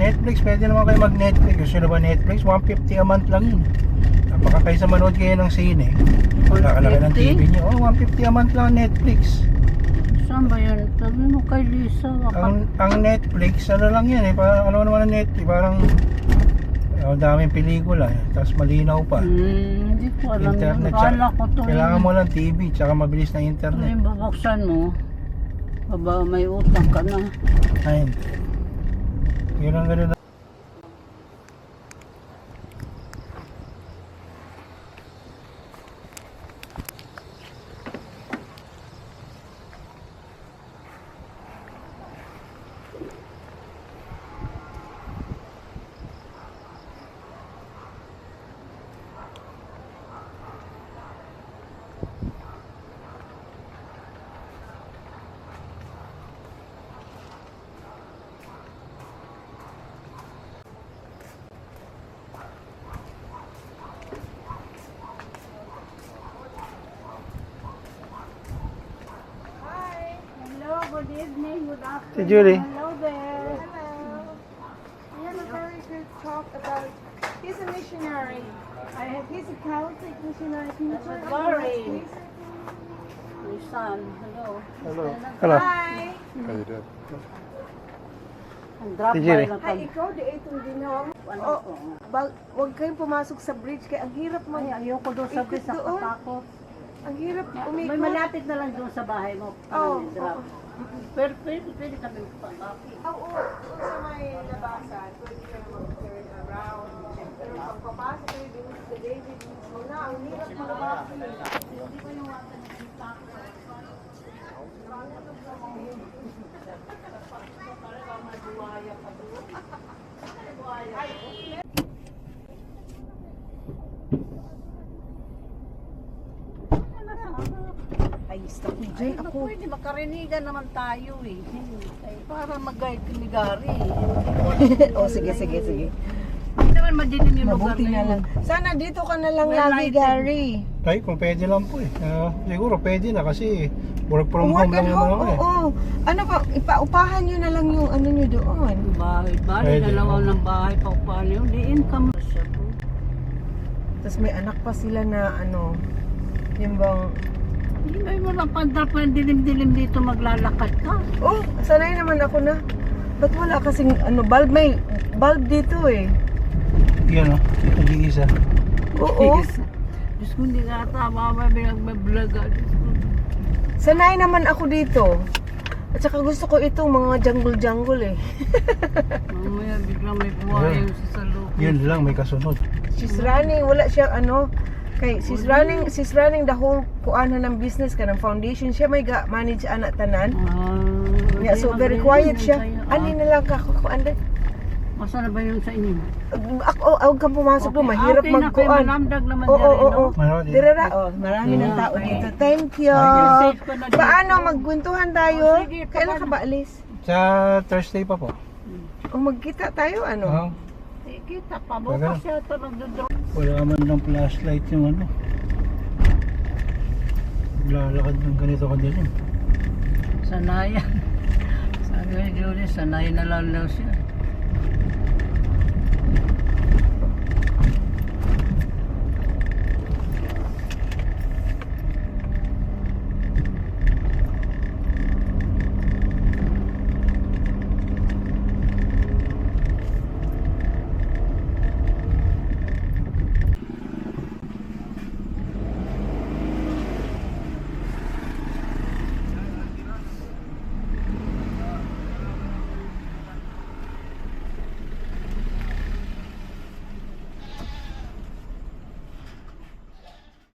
Netflix, pwede naman kayo mag-Netflix. Gusto nyo ba Netflix? 150 a month lang yun. Baka kaysa manood kayo ng sine. Wala kalaki ng TV nyo. Oh, 150 a month lang Netflix. Saan ba yan? Sabi mo kay Lisa. Ang Netflix, ano lang yan eh. Parang, ano naman ang Netflix? Parang daming pelikula eh. Tapos malinaw pa. Hindi ko alam Internet, yun. Kala ko to kailangan yun. mo lang TV, tsaka mabilis na Ano internet. yung babuksan mo? Baba, may utang ka na. Ayun. Yun ang ganun. Good evening, good afternoon. Si Julie. Hello there. Hello. We had a very good talk about. He's a missionary. He's a Catholic missionary. Can you turn on the lights, please? My son, hello. Hello. Hello. Hi. How you doing? Ang drop Si by Julie. na Hi, ikaw di itong ginawang. Ano Oh, ko? Huwag kayong pumasok sa bridge kaya ang hirap Ay, ayoko doon sa Ikot bridge, doon. nakatakot. ang hirap umikot. May malapit na lang doon sa bahay mo. Oh, Drop. Pero pwede kami papakit. Oo, doon sa may labasan, pwede kayo mag-turn around. Pero pag papasok kayo doon sa David mismo na, ang hirap malabas. Hindi ko yung wata ng Ay, stop me dyan. Ako, pwede makarinigan naman tayo eh. Ay, para mag-guide kami Gary. Oh, sige. Hindi naman madilim yung lugar Mabuti na yun. lang. Sana dito ka na lang Well lagi, lighted. Gary. Ay, kung pwede lang po eh. Siguro pwede na kasi work from Work home lang at naman home, ako eh. oo. Ano pa, ipaupahan nyo na lang yung ano nyo doon. Bahay, Pwede, dalawa oo. ng bahay pa paano yun. Di income siya po. Tapos may anak pa sila na ano, yung bang, Hindi mo lang pandar pa yung dilim-dilim dito maglalakad ka. oh, sanay naman ako na. Ba't wala kasing ano, bulb? May bulb dito eh. Yan o, nag-iisa. Oo. Diyos ko hindi ka tama ba pinag-vlog. Sanay naman ako dito. At saka gusto ko itong mga jungle eh. Mamaya biglang may buhay yung sa loob. Yun lang, may kasunod. She's running, wala siyang ano, kay she's running the whole kuana ng business ka ng foundation. Siya may manage anak tanan. Yeah, so very quiet siya. Ani na lang ka kuan. Masa na ba yun sa inyo? Ako kang pumasok doon, mahirap magkuan. Manamdag naman Oo. Manood din. Direra, marami ng tao Okay. dito. Thank you. Safe ka na dito. Paano magkwentuhan tayo? Oh, sige, Kailan ka ba alis? Sa Thursday pa po. O magkita tayo ano? Oo. Kita pa, bukas siya ito nagdodro. Wala man ng flashlight yung ano. Lalakad ng ganito ka din. Sanayan. Sabi ni Julie, sanay na lang daw siya.